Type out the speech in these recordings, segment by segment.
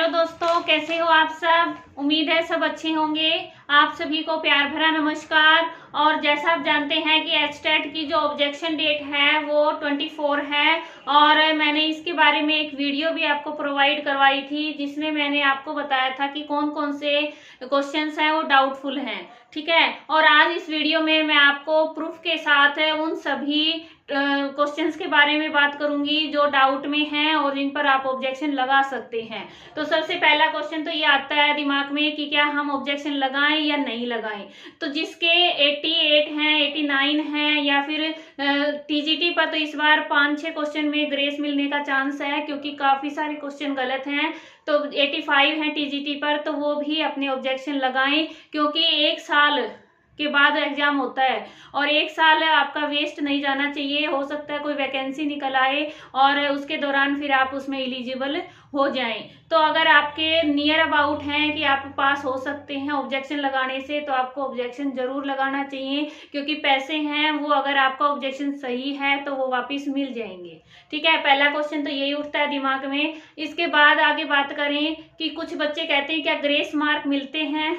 दोस्तों, कैसे हो आप सब। उम्मीद है सब अच्छे होंगे। आप सभी को प्यार भरा नमस्कार। और जैसा आप जानते हैं कि एचटेट की जो ऑब्जेक्शन डेट है वो 24 है और मैंने इसके बारे में एक वीडियो भी आपको प्रोवाइड करवाई थी जिसमें मैंने आपको बताया था कि कौन कौन से क्वेश्चंस हैं वो डाउटफुल हैं। ठीक है, और आज इस वीडियो में मैं आपको प्रूफ के साथ उन सभी क्वेश्चंस के बारे में बात करूंगी जो डाउट में हैं और जिन पर आप ऑब्जेक्शन लगा सकते हैं। तो सबसे पहला क्वेश्चन तो ये आता है दिमाग में कि क्या हम ऑब्जेक्शन लगाएं या नहीं लगाएं। तो जिसके 88 हैं, 89 हैं या फिर टीजीटी पर, तो इस बार 5-6 क्वेश्चन में ग्रेस मिलने का चांस है क्योंकि काफी सारे क्वेश्चन गलत हैं। तो 85 हैं टीजीटी पर, तो वो भी अपने ऑब्जेक्शन लगाएं क्योंकि एक साल के बाद एग्जाम होता है और एक साल आपका वेस्ट नहीं जाना चाहिए। हो सकता है कोई वैकेंसी निकल आए और उसके दौरान फिर आप उसमें एलिजिबल हो जाएं। तो अगर आपके नियर अबाउट हैं कि आप पास हो सकते हैं ऑब्जेक्शन लगाने से, तो आपको ऑब्जेक्शन जरूर लगाना चाहिए क्योंकि पैसे हैं वो, अगर आपका ऑब्जेक्शन सही है तो वो वापस मिल जाएंगे। ठीक है, पहला क्वेश्चन तो यही उठता है दिमाग में। इसके बाद आगे बात करें कि कुछ बच्चे कहते हैं क्या ग्रेस मार्क मिलते हैं।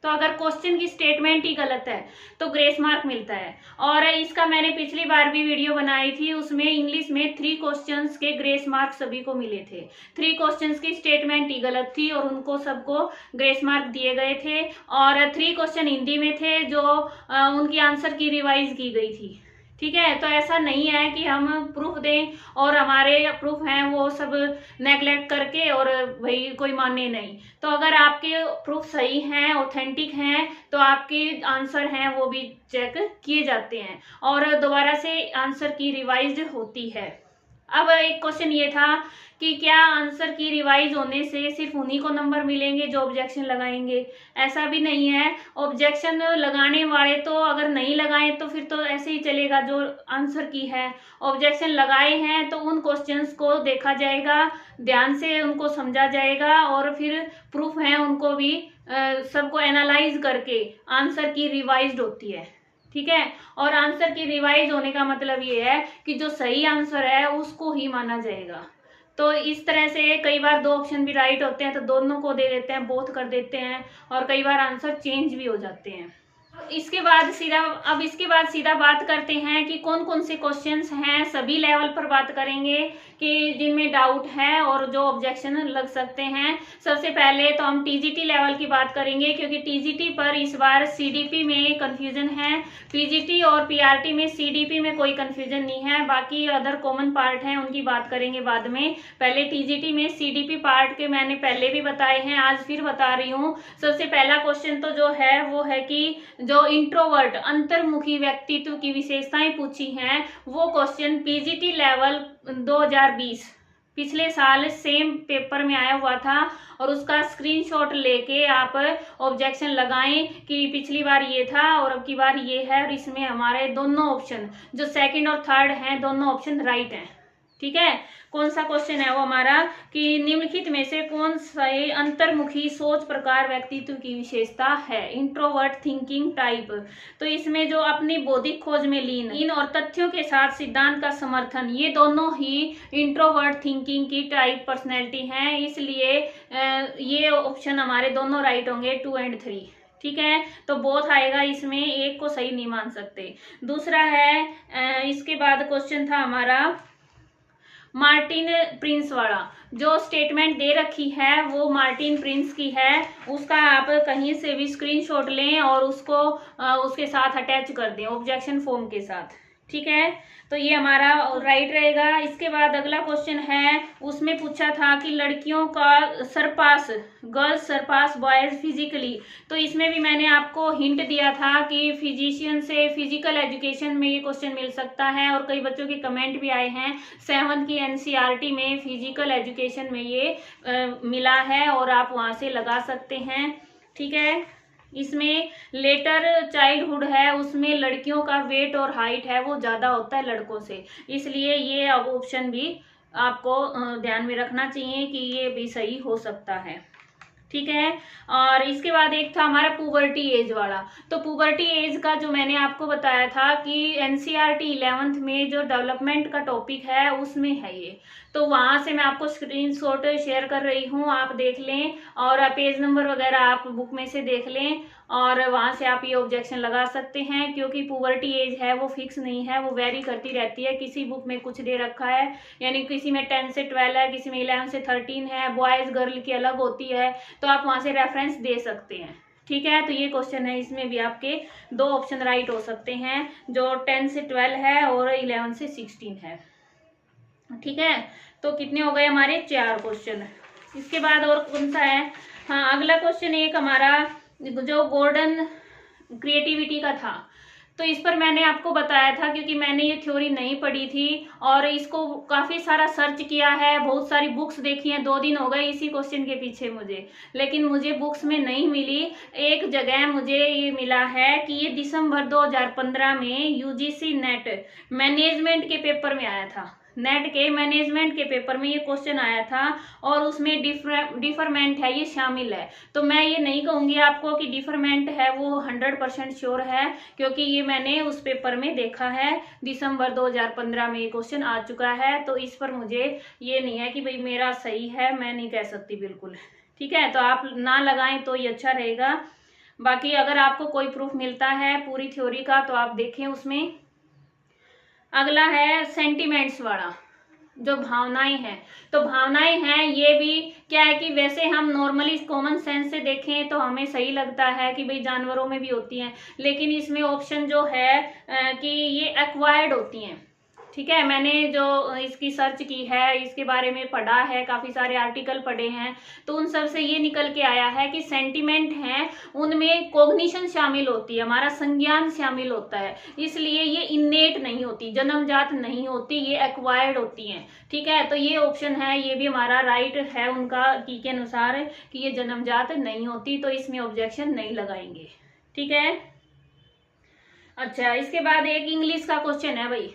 तो अगर क्वेश्चन की स्टेटमेंट ही गलत है तो ग्रेस मार्क मिलता है। और इसका मैंने पिछली बार भी वीडियो बनाई थी, उसमें इंग्लिश में 3 क्वेश्चंस के ग्रेस मार्क सभी को मिले थे। 3 क्वेश्चंस की स्टेटमेंट ही गलत थी और उनको सबको ग्रेस मार्क दिए गए थे। और 3 क्वेश्चन हिंदी में थे जो उनकी आंसर की रिवाइज की गई थी। ठीक है, तो ऐसा नहीं है कि हम प्रूफ दें और हमारे प्रूफ हैं वो सब नेगलेक्ट करके और भाई कोई माने नहीं। तो अगर आपके प्रूफ सही हैं, ऑथेंटिक हैं, तो आपके आंसर हैं वो भी चेक किए जाते हैं और दोबारा से आंसर की रिवाइज होती है। अब एक क्वेश्चन ये था कि क्या आंसर की रिवाइज होने से सिर्फ उन्हीं को नंबर मिलेंगे जो ऑब्जेक्शन लगाएंगे। ऐसा भी नहीं है। ऑब्जेक्शन लगाने वाले तो अगर नहीं लगाएं तो फिर तो ऐसे ही चलेगा जो आंसर की है। ऑब्जेक्शन लगाए हैं तो उन क्वेश्चंस को देखा जाएगा, ध्यान से उनको समझा जाएगा और फिर प्रूफ है उनको भी सबको एनालाइज करके आंसर की रिवाइज होती है। ठीक है, और आंसर की रिवाइज होने का मतलब ये है कि जो सही आंसर है उसको ही माना जाएगा। तो इस तरह से कई बार 2 ऑप्शन भी राइट होते हैं तो दोनों को दे देते हैं, बोथ कर देते हैं और कई बार आंसर चेंज भी हो जाते हैं। इसके बाद सीधा बात करते हैं कि कौन कौन से क्वेश्चंस हैं। सभी लेवल पर बात करेंगे कि जिनमें डाउट है और जो ऑब्जेक्शन लग सकते हैं। सबसे पहले तो हम टीजीटी लेवल की बात करेंगे क्योंकि टीजीटी पर इस बार सीडीपी में कंफ्यूजन है। पीजीटी और पीआरटी में सीडीपी में कोई कंफ्यूजन नहीं है, बाकी अदर कॉमन पार्ट हैं उनकी बात करेंगे बाद में। पहले टीजीटी में सीडीपी पार्ट के मैंने पहले भी बताए हैं, आज फिर बता रही हूँ। सबसे पहला क्वेश्चन तो जो है वो है कि जो इंट्रोवर्ट अंतर्मुखी व्यक्तित्व की विशेषताएं पूछी हैं वो क्वेश्चन पीजीटी लेवल 2020 पिछले साल सेम पेपर में आया हुआ था और उसका स्क्रीनशॉट लेके आप ऑब्जेक्शन लगाएं कि पिछली बार ये था और अब की बार ये है और इसमें हमारे दोनों ऑप्शन जो सेकंड और थर्ड हैं दोनों ऑप्शन राइट हैं। ठीक है, कौन सा क्वेश्चन है वो हमारा कि निम्नलिखित में से कौन सा अंतर्मुखी सोच प्रकार व्यक्तित्व की विशेषता है। इंट्रोवर्ट थिंकिंग टाइप, तो इसमें जो अपनी बौद्धिक खोज में लीन और तथ्यों के साथ सिद्धांत का समर्थन, ये दोनों ही इंट्रोवर्ट थिंकिंग की टाइप पर्सनैलिटी हैं। इसलिए ये ऑप्शन हमारे दोनों राइट होंगे 2 और 3। ठीक है, तो बोथ आएगा, इसमें एक को सही नहीं मान सकते। दूसरा है इसके बाद क्वेश्चन था हमारा मार्टिन प्रिंस वाला। जो स्टेटमेंट दे रखी है वो मार्टिन प्रिंस की है, उसका आप कहीं से भी स्क्रीनशॉट लें और उसको उसके साथ अटैच कर दें ऑब्जेक्शन फॉर्म के साथ। ठीक है, तो ये हमारा राइट रहेगा। इसके बाद अगला क्वेश्चन है, उसमें पूछा था कि लड़कियों का surpass, girls surpass boys physically. तो इसमें भी मैंने आपको हिंट दिया था कि फिजिशियन से फिजिकल एजुकेशन में ये क्वेश्चन मिल सकता है और कई बच्चों के कमेंट भी आए हैं 7th की एनसीईआरटी में फिजिकल एजुकेशन में ये मिला है और आप वहां से लगा सकते हैं। ठीक है, इसमें लेटर चाइल्डहुड है, उसमें लड़कियों का वेट और हाइट है वो ज़्यादा होता है लड़कों से, इसलिए ये ऑप्शन भी आपको ध्यान में रखना चाहिए कि ये भी सही हो सकता है। ठीक है। और इसके बाद एक था हमारा पुबर्टी एज वाला। तो पुबर्टी एज का जो मैंने आपको बताया था कि एनसीईआरटी 11th में जो डेवलपमेंट का टॉपिक है उसमें है ये, तो वहां से मैं आपको स्क्रीनशॉट शेयर कर रही हूँ, आप देख लें और पेज नंबर वगैरह आप बुक में से देख लें और वहां से आप ये ऑब्जेक्शन लगा सकते हैं। क्योंकि पुबर्टी एज है वो फिक्स नहीं है, वो वेरी करती रहती है। किसी बुक में कुछ दे रखा है, यानी किसी में 10 से 12 है, किसी में 11 से 13 है, बॉयज गर्ल की अलग होती है, तो आप वहां से रेफरेंस दे सकते हैं। ठीक है, तो ये क्वेश्चन है, इसमें भी आपके 2 ऑप्शन राइट हो सकते हैं, जो 10 से 12 है और 11 से 16 है। ठीक है, तो कितने हो गए हमारे 4 क्वेश्चन। इसके बाद और कौन सा है, हाँ अगला क्वेश्चन एक हमारा जो गोल्डन क्रिएटिविटी का था, तो इस पर मैंने आपको बताया था क्योंकि मैंने ये थ्योरी नहीं पढ़ी थी और इसको काफी सारा सर्च किया है, बहुत सारी बुक्स देखी हैं। 2 दिन हो गए इसी क्वेश्चन के पीछे मुझे, लेकिन मुझे बुक्स में नहीं मिली। एक जगह मुझे ये मिला है कि ये दिसंबर 2015 में यूजीसी नेट मैनेजमेंट के पेपर में आया था। नेट के मैनेजमेंट के पेपर में ये क्वेश्चन आया था और उसमें डिफरमेंट है ये शामिल है। तो मैं ये नहीं कहूंगी आपको कि डिफरमेंट है वो 100% श्योर है, क्योंकि ये मैंने उस पेपर में देखा है। दिसंबर 2015 में ये क्वेश्चन आ चुका है, तो इस पर मुझे ये नहीं है कि भाई मेरा सही है, मैं नहीं कह सकती बिल्कुल। ठीक है, तो आप ना लगाएं तो ये अच्छा रहेगा। बाकी अगर आपको कोई प्रूफ मिलता है पूरी थ्योरी का तो आप देखें उसमें। अगला है सेंटिमेंट्स वाला, जो भावनाएं हैं। तो भावनाएं हैं ये भी क्या है कि वैसे हम नॉर्मली कॉमन सेंस से देखें तो हमें सही लगता है कि भाई जानवरों में भी होती हैं, लेकिन इसमें ऑप्शन जो है कि ये एक्वायर्ड होती हैं। ठीक है, मैंने जो इसकी सर्च की है, इसके बारे में पढ़ा है, काफी सारे आर्टिकल पढ़े हैं, तो उन सब से ये निकल के आया है कि सेंटिमेंट हैं उनमें कॉग्निशन शामिल होती है, हमारा संज्ञान शामिल होता है, इसलिए ये इन्नेट नहीं होती, जन्मजात नहीं होती, ये एक्वायर्ड होती हैं। ठीक है, तो ये ऑप्शन है, ये भी हमारा राइट है उनका की के अनुसार कि ये जन्मजात नहीं होती, तो इसमें ऑब्जेक्शन नहीं लगाएंगे। ठीक है, अच्छा इसके बाद एक इंग्लिश का क्वेश्चन है भाई,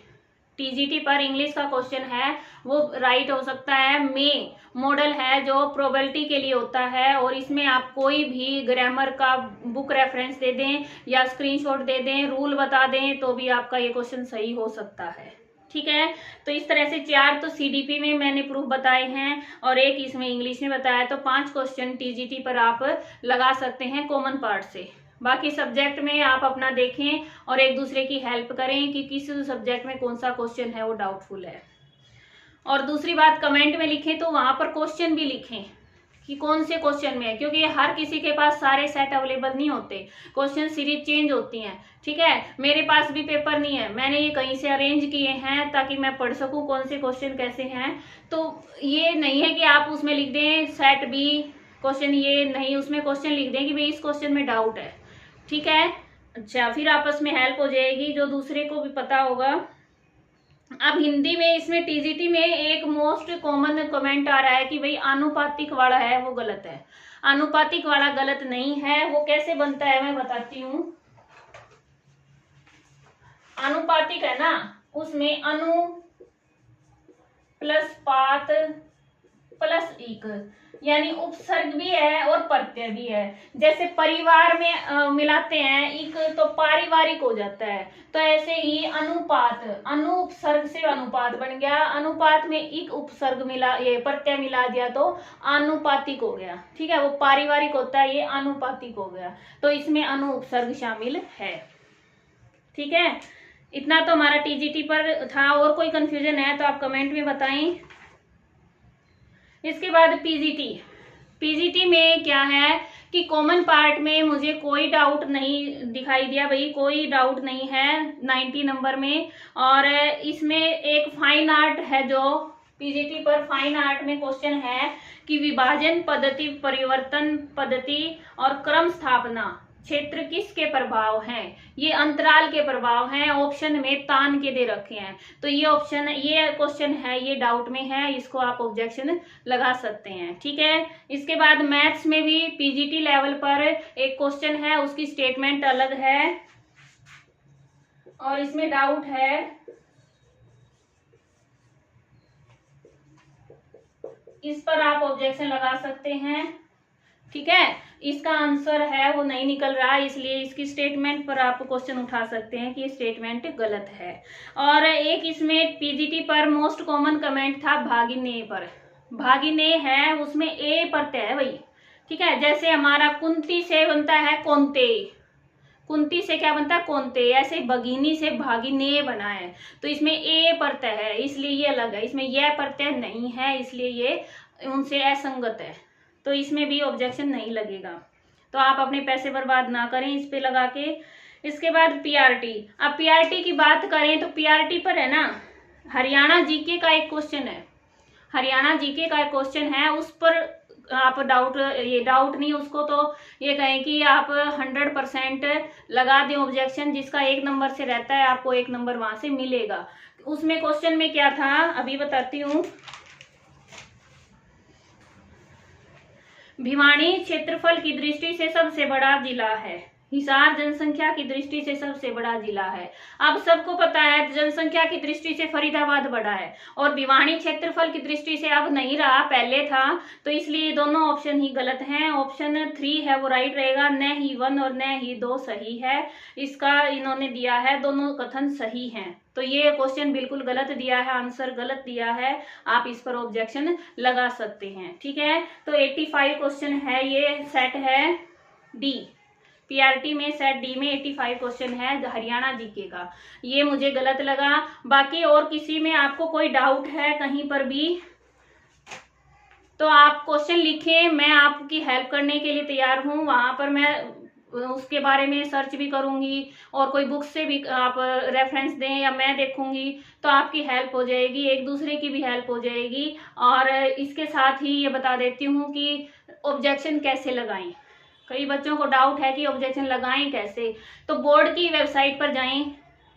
टीजीटी पर इंग्लिश का क्वेश्चन है, वो राइट हो सकता है। में मॉडल है जो प्रोबेबिलिटी के लिए होता है, और इसमें आप कोई भी ग्रामर का बुक रेफरेंस दे दें या स्क्रीनशॉट दे दें, रूल बता दें, तो भी आपका ये क्वेश्चन सही हो सकता है। ठीक है, तो इस तरह से 4 तो सीडीपी में मैंने प्रूफ बताए हैं और एक इसमें इंग्लिश में बताया, तो 5 क्वेश्चन टीजीटी पर आप लगा सकते हैं कॉमन पार्ट से। बाकी सब्जेक्ट में आप अपना देखें और एक दूसरे की हेल्प करें कि किस सब्जेक्ट में कौन सा क्वेश्चन है वो डाउटफुल है। और दूसरी बात, कमेंट में लिखें तो वहां पर क्वेश्चन भी लिखें कि कौन से क्वेश्चन में है, क्योंकि हर किसी के पास सारे सेट अवेलेबल नहीं होते, क्वेश्चन सीरीज चेंज होती हैं। ठीक है, मेरे पास भी पेपर नहीं है, मैंने ये कहीं से अरेंज किए हैं ताकि मैं पढ़ सकूं कौन से क्वेश्चन कैसे हैं। तो ये नहीं है कि आप उसमें लिख दें सेट बी क्वेश्चन, ये नहीं, उसमें क्वेश्चन लिख दें कि भाई इस क्वेश्चन में डाउट है। ठीक है, अच्छा फिर आपस में हेल्प हो जाएगी, जो दूसरे को भी पता होगा। अब हिंदी में इसमें टीजीटी में एक मोस्ट कॉमन कमेंट आ रहा है कि भाई आनुपातिक वाला है वो गलत है। आनुपातिक वाला गलत नहीं है, वो कैसे बनता है मैं बताती हूँ। आनुपातिक है ना, उसमें अनु प्लस पात प्लस इक, यानी उपसर्ग भी है और प्रत्यय भी है। जैसे परिवार में मिलाते हैं इक तो पारिवारिक हो जाता है, तो ऐसे ही अनुपात, अनु उपसर्ग से अनुपात बन गया, अनुपात में इक उपसर्ग मिला, ये प्रत्यय मिला दिया तो आनुपातिक हो गया। ठीक है, वो पारिवारिक होता है, ये आनुपातिक हो गया, तो इसमें अनु उपसर्ग शामिल है। ठीक है, इतना तो हमारा टीजीटी पर था, और कोई कंफ्यूजन है तो आप कमेंट में बताएं। इसके बाद पीजीटी, पीजीटी में क्या है कि कॉमन पार्ट में मुझे कोई डाउट नहीं दिखाई दिया भाई, कोई डाउट नहीं है 90 नंबर में। और इसमें एक फाइन आर्ट है, जो पीजीटी पर फाइन आर्ट में क्वेश्चन है कि विभाजन पद्धति, परिवर्तन पद्धति और क्रम स्थापना क्षेत्र किसके प्रभाव हैं। ये अंतराल के प्रभाव हैं, ऑप्शन में तान के दे रखे हैं, तो ये ऑप्शन, ये क्वेश्चन है, ये डाउट में है, इसको आप ऑब्जेक्शन लगा सकते हैं। ठीक है, इसके बाद मैथ्स में भी पीजीटी लेवल पर एक क्वेश्चन है, उसकी स्टेटमेंट अलग है और इसमें डाउट है। इस पर आप ऑब्जेक्शन लगा सकते हैं। ठीक है, इसका आंसर है वो नहीं निकल रहा, इसलिए इसकी स्टेटमेंट पर आप क्वेश्चन उठा सकते हैं कि ये स्टेटमेंट गलत है। और एक इसमें पीजीटी पर मोस्ट कॉमन कमेंट था भागिने पर। भागिने है, उसमें ए प्रत्यय है भाई, ठीक है। जैसे हमारा कुंती से बनता है कोंते, कुंती से क्या बनता है कोंते, ऐसे भगिनी से भागिने बना है, तो इसमें ए प्रत्यय है इसलिए ये अलग है, इसमें यह प्रत्यय नहीं है इसलिए ये उनसे असंगत है, तो इसमें भी ऑब्जेक्शन नहीं लगेगा। तो आप अपने पैसे बर्बाद ना करें इस पे लगा के। इसके बाद पीआरटी। अब पीआरटी की बात करें तो पीआरटी पर है ना, हरियाणा जीके का एक क्वेश्चन है, हरियाणा जीके का एक क्वेश्चन है, उस पर आप डाउट, ये डाउट नहीं, उसको तो ये कहें कि आप 100% लगा दें ऑब्जेक्शन, जिसका 1 नंबर से रहता है आपको 1 नंबर वहां से मिलेगा। उसमें क्वेश्चन में क्या था अभी बताती हूँ। भिवाड़ी क्षेत्रफल की दृष्टि से सबसे बड़ा जिला है, हिसार जनसंख्या की दृष्टि से सबसे बड़ा जिला है। अब सबको पता है जनसंख्या की दृष्टि से फरीदाबाद बड़ा है, और भिवाड़ी क्षेत्रफल की दृष्टि से अब नहीं रहा, पहले था, तो इसलिए दोनों ऑप्शन ही गलत हैं। ऑप्शन 3 है वो राइट रहेगा, न ही 1 और न ही 2 सही है। इसका इन्होंने दिया है, दोनों कथन सही हैं, तो ये क्वेश्चन बिल्कुल गलत दिया है, आंसर गलत दिया है, आप इस पर ऑब्जेक्शन लगा सकते हैं, ठीक है। तो 85 क्वेश्चन है, ये सेट है डी, पीआरटी में सेट डी में 85 क्वेश्चन है हरियाणा जीके का, ये मुझे गलत लगा। बाकी और किसी में आपको कोई डाउट है कहीं पर भी तो आप क्वेश्चन लिखें, मैं आपकी हेल्प करने के लिए तैयार हूँ। वहां पर मैं उसके बारे में सर्च भी करूंगी, और कोई बुक से भी आप रेफरेंस दें या मैं देखूंगी, तो आपकी हेल्प हो जाएगी, एक दूसरे की भी हेल्प हो जाएगी। और इसके साथ ही ये बता देती हूँ कि ऑब्जेक्शन कैसे लगाएं। कई बच्चों को डाउट है कि ऑब्जेक्शन लगाएं कैसे, तो बोर्ड की वेबसाइट पर जाएं,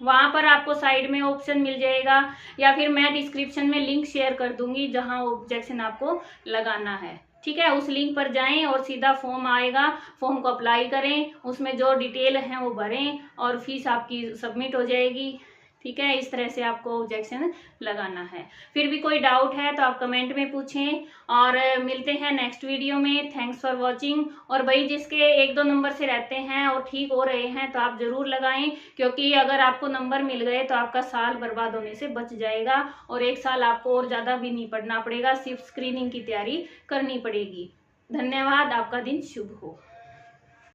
वहां पर आपको साइड में ऑप्शन मिल जाएगा, या फिर मैं डिस्क्रिप्शन में लिंक शेयर कर दूंगी जहां ऑब्जेक्शन आपको लगाना है, ठीक है। उस लिंक पर जाएं और सीधा फॉर्म आएगा, फॉर्म को अप्लाई करें, उसमें जो डिटेल है वो भरें और फीस आपकी सबमिट हो जाएगी, ठीक है। इस तरह से आपको ऑब्जेक्शन लगाना है। फिर भी कोई डाउट है तो आप कमेंट में पूछें, और मिलते हैं नेक्स्ट वीडियो में। Thanks for watching. और भाई जिसके 1-2 नंबर से रहते हैं और ठीक हो रहे हैं तो आप जरूर लगाएं, क्योंकि अगर आपको नंबर मिल गए तो आपका साल बर्बाद होने से बच जाएगा, और 1 साल आपको और ज्यादा भी नहीं पढ़ना पड़ेगा, सिर्फ स्क्रीनिंग की तैयारी करनी पड़ेगी। धन्यवाद, आपका दिन शुभ हो।